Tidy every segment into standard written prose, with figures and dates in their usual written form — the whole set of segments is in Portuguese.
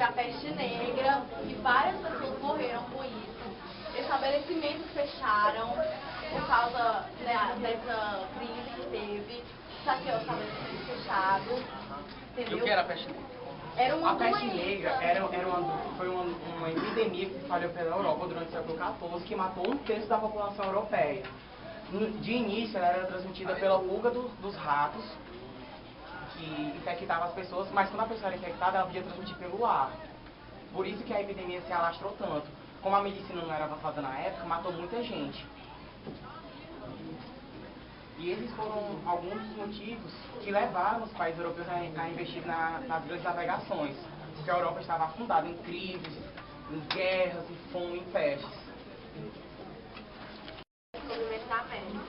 a peste negra e várias pessoas morreram com isso. Estabelecimentos fecharam por causa dessa crise que teve. Só que o estabelecimento fechado. Entendeu? E o que era a peste negra? Era uma A peste negra foi uma epidemia que se espalhou pela Europa durante o século XIV, que matou um terço da população europeia. De início, ela era transmitida pela pulga dos ratos, que infectava as pessoas, mas quando a pessoa era infectada, ela podia transmitir pelo ar. Por isso que a epidemia se alastrou tanto. Como a medicina não era avançada na época, matou muita gente. E esses foram alguns dos motivos que levaram os países europeus a investir nas grandes navegações. Porque a Europa estava afundada em crises, em guerras, em fome, em pestes. Descobrimento da América.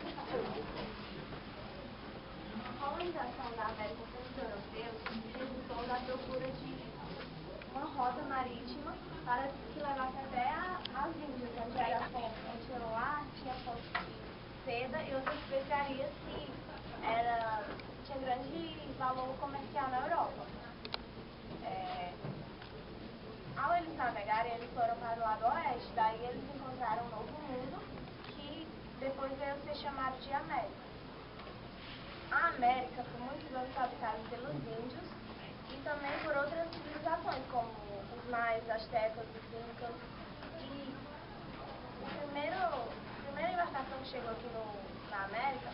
A colonização da América pelos europeus resultou da procura de uma rota marítima para que levasse até as Índias, onde era onde lá tinha fontes de seda e outras especiarias que tinha grande valor comercial na Europa. Ao eles navegarem, eles foram para o lado oeste, daí eles encontraram um novo mundo que depois veio a ser chamado de América. A América por muitos anos habitada pelos índios e também por outras civilizações, como os maias, astecas, os incas. E a primeira embarcação que chegou aqui na América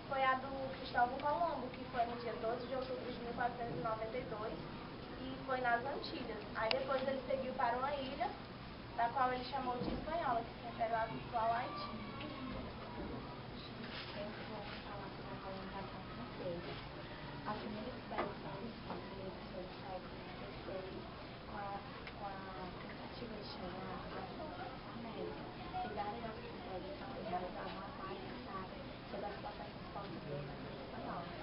foi a do Cristóvão Colombo, que foi no dia 12 de outubro de 1492 e foi nas Antilhas. Aí depois ele seguiu para uma ilha, da qual ele chamou de Espanhola, que se refere ao atual Haiti. A primeira expedição dos portugueses foi no século XVI, com a tentativa de chegar à América. E várias dessas expedições realizavam ataques sobre as potências portuguesas e espanholas.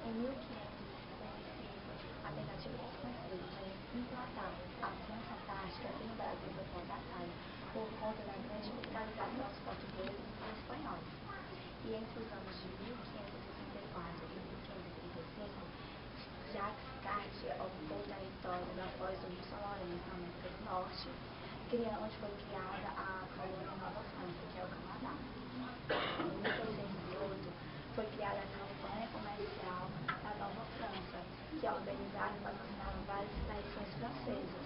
Em 1555, a tentativa dos franceses de implantar a França Antártica aqui no Brasil foi fracassada por conta da grande militarização dos portugueses e espanhóis. E entre os anos de 1564 e 1535, Jacques Cartier ocupou o território da foz do Rio São Lourenço, na América do Norte, onde foi criada a colônia Nova França, que é o Canadá. Em 1608, foi criada a Campanha Comercial da Nova França, que organizava e patrocinava várias expedições francesas.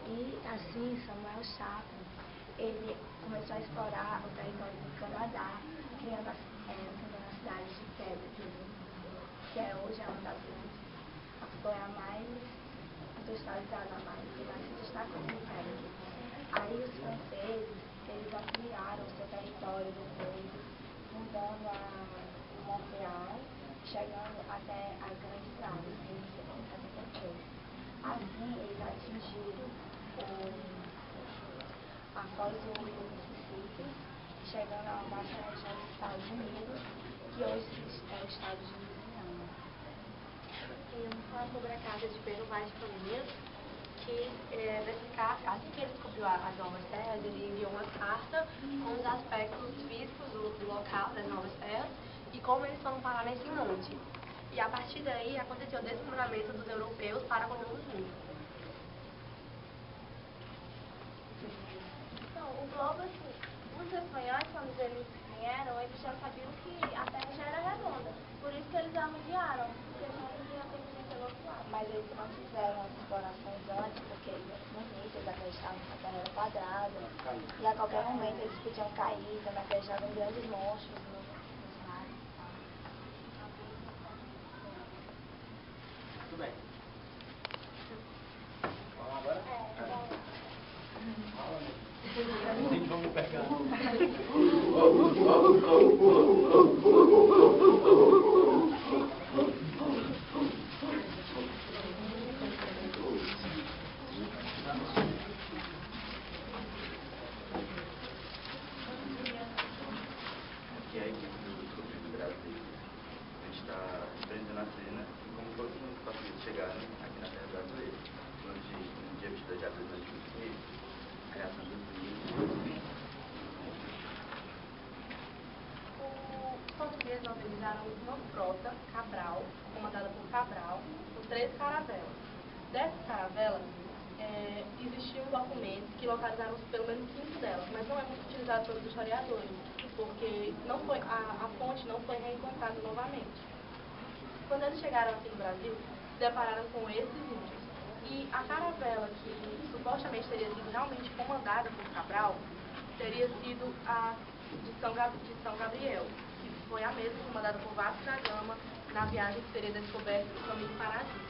E assim, Samuel Champlain, ele começou a explorar o território do Canadá, criando a cidade de Quebec, que hoje é uma das grandes, foi a mais industrializada, a mais que mais se destacou no Quebec. Aí os franceses, eles ampliaram o seu território depois, fundando a Montreal, chegando até as grandes praias, em 1773. Assim, eles atingiram a foz do rio Mississippi, chegando a uma baixa região dos Estados Unidos, que hoje é o estado de Louisiana. E vamos falar sobre a carta de Pedro Vaz de Caminhas, que nessa carta, assim que ele descobriu as novas terras, ele enviou uma carta com os aspectos físicos do local, das novas terras, e como eles foram parar nesse monte. E a partir daí aconteceu o desmoronamento dos europeus para com os índios. Então, o globo, assim, os espanhóis, quando eles vieram, eles já sabiam que a Terra já era redonda. Por isso que eles a rodearam, porque já não tem que ser do outro lado. Mas eles não fizeram as explorações antes, porque no início eles acreditavam que a Terra era quadrada. E a qualquer momento eles podiam cair, também acreditavam em grandes monstros nos mares. Tudo bem. Vamos agora? Sim, vamos pegar. Que é a equipe do Clube do Brasil. A gente está apresentando a cena e como todos os pacientes chegaram aqui na Terra Brasileira, no dia 22 de abril de 2015, a criação dos livros. Os portugueses organizaram uma frota, Cabral, comandada por Cabral, com 13 caravelas. Dessas caravelas, existiam documentos que localizaram pelo menos 15 delas, mas não é muito utilizado pelos historiadores, porque não foi, a fonte não foi reencontrada novamente. Quando eles chegaram aqui no Brasil, se depararam com esses índios. E a caravela que supostamente teria sido realmente comandada por Cabral teria sido a de São Gabriel, que foi a mesma comandada por Vasco da Gama na viagem que seria descoberta no caminho paradisíaco.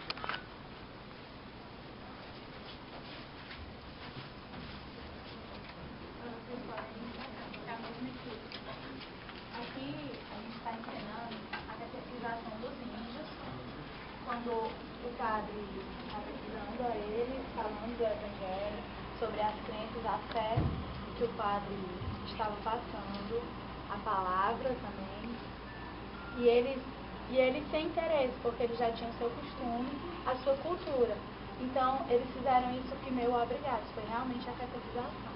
Aqui a gente está ensinando a catequização dos índios, quando o padre está pesquisando a eles, falando do Evangelho, sobre as crenças, a fé que o padre estava passando, a palavra também, e eles sem interesse, porque eles já tinham seu costume, a sua cultura. Então, eles fizeram isso que meio obrigados, foi realmente a catequização.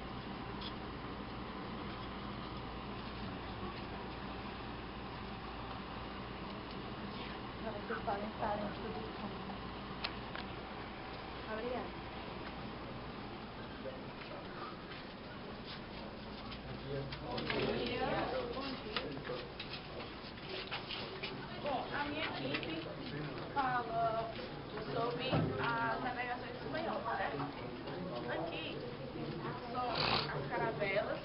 Vocês podem estar dentro do campo. Obrigada. Bom, a minha equipe fala sobre as navegações espanholas, certo? Aqui são as caravelas,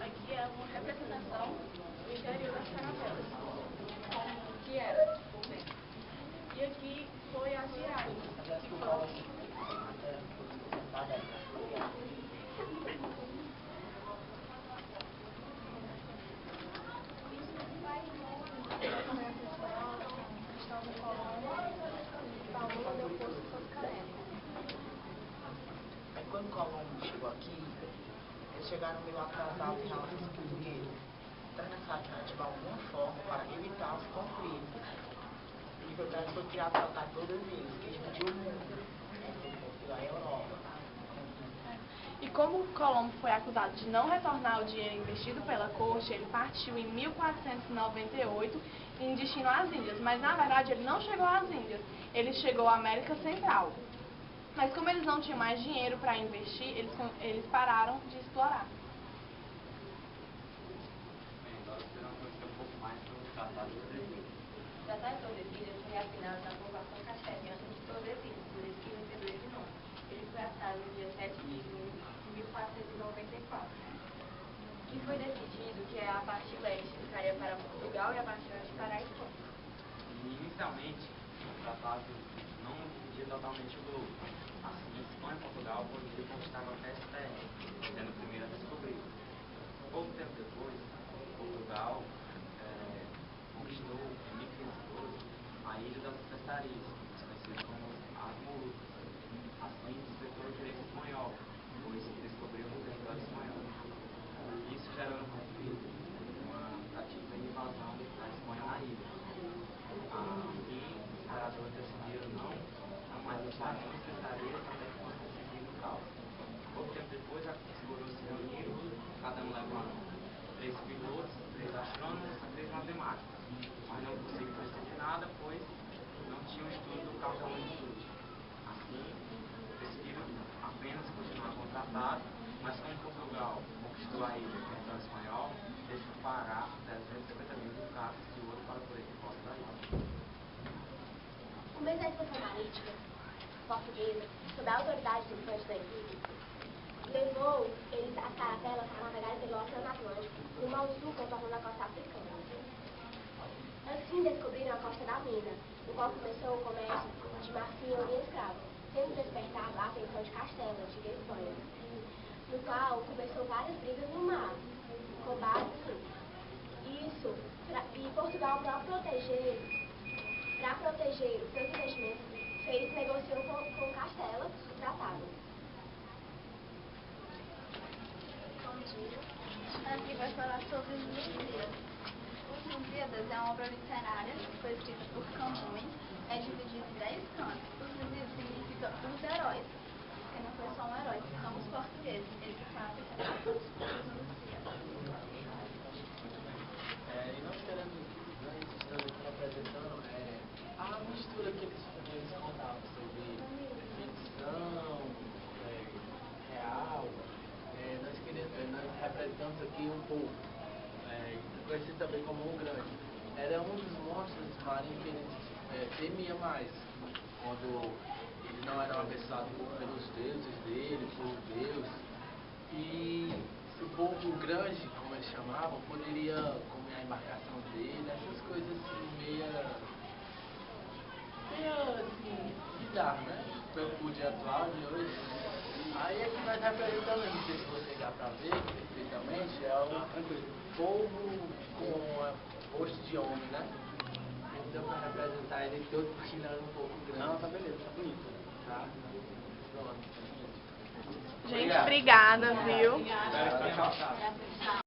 aqui é uma representação do interior das caravelas, como que era por dentro. E aqui foi as viagens, que foram Aí quando Colombo chegou aqui, eles chegaram meio atrasados em relação aos portugueses. Então é necessário ativar alguma forma para evitar os conflitos. E foi para isso que foi criado o Tratado de Tordesilhas, que dividiu o mundo entre Portugal e a Europa. E como Colombo foi acusado de não retornar o dinheiro investido pela corte, ele partiu em 1498 em destino às Índias. Mas, na verdade, ele não chegou às Índias, ele chegou à América Central. Mas, como eles não tinham mais dinheiro para investir, eles pararam de explorar. Bem, agora você vai conhecer um pouco mais sobre o Tratado de Tordesilhas. O Tratado de Tordesilhas foi assinado na povoação castelhana de Tordesilhas, por isso que recebeu esse nome. Ele foi assinado no dia 7 de junho de 1494. E foi decidido que a parte leste ficaria para Portugal e a parte oeste para a Espanha. E, inicialmente, o tratado não dividia totalmente o globo. Assim, Espanha e Portugal poderiam conquistar qualquer terra, sendo o primeiro a descobrir. Pouco tempo depois, Portugal conquistou, em 1512, a Ilha das Especiarias, conhecida como as Molucas. Assim, despertou o direito espanhol, pois descobriu o território espanhol. Isso gerou um conflito, uma tentativa de invasão da Espanha na ilha. Assim, os imperadores decidiram não mais deixar as especiarias até que fosse decidido o caos. Pouco tempo depois, os coroas se reuniram, cada um levando 3 pilotos, 3 astrônomos e 3 matemáticos. Mas não conseguiram decidir nada, pois não tinham estudo do caos da magnitude. Assim, decidiram apenas continuar com o tratado, mas como Portugal conquistou a ilha do território espanhol, deixou pagar 350 mil ducados de ouro para poder ir posse da ilha. O mês da expansão marítima portuguesa, sob a autoridade do infante da Henrique, levou eles as caravelas a navegarem pelo Oceano Atlântico, rumo ao sul, contornando a costa africana. Assim descobriram a costa da mina, no qual começou o comércio de marfim e ouro escravo, sendo despertado a atenção de Castela, antiga Espanha, no qual começou várias brigas no mar, combates, isso, e Portugal, para proteger os seus investimentos, negociou com Castela o tratado. Bom dia. Aqui vai falar sobre os Lusíadas. Os Lusíadas é uma obra literária que foi escrita por Camões, é dividida em 10 cantos. Os Lusíadas significa os heróis, porque não foi só um herói, são os portugueses, eles sabem que são os Lusíadas. E nós queremos, estamos aqui apresentando a mistura que eles contavam sobre ficção, povo, conhecido também como o Grande. Era um dos monstros marinhos que ele temia mais, quando eles não eram abençoados pelos deuses dele, por Deus. E o povo grande, como eles chamavam, poderia comer a embarcação dele, essas coisas assim, meio assim, bizarro, né? Pelo dia atual de hoje. Aí é que nós representamos, não sei se você dá pra ver perfeitamente, é um povo com rosto de homem, né? Então pra representar ele todo porque ele era um pouco grande. Não, tá beleza, tá bonito. Tá? Pronto. Gente, obrigada, viu? Tchau, tchau.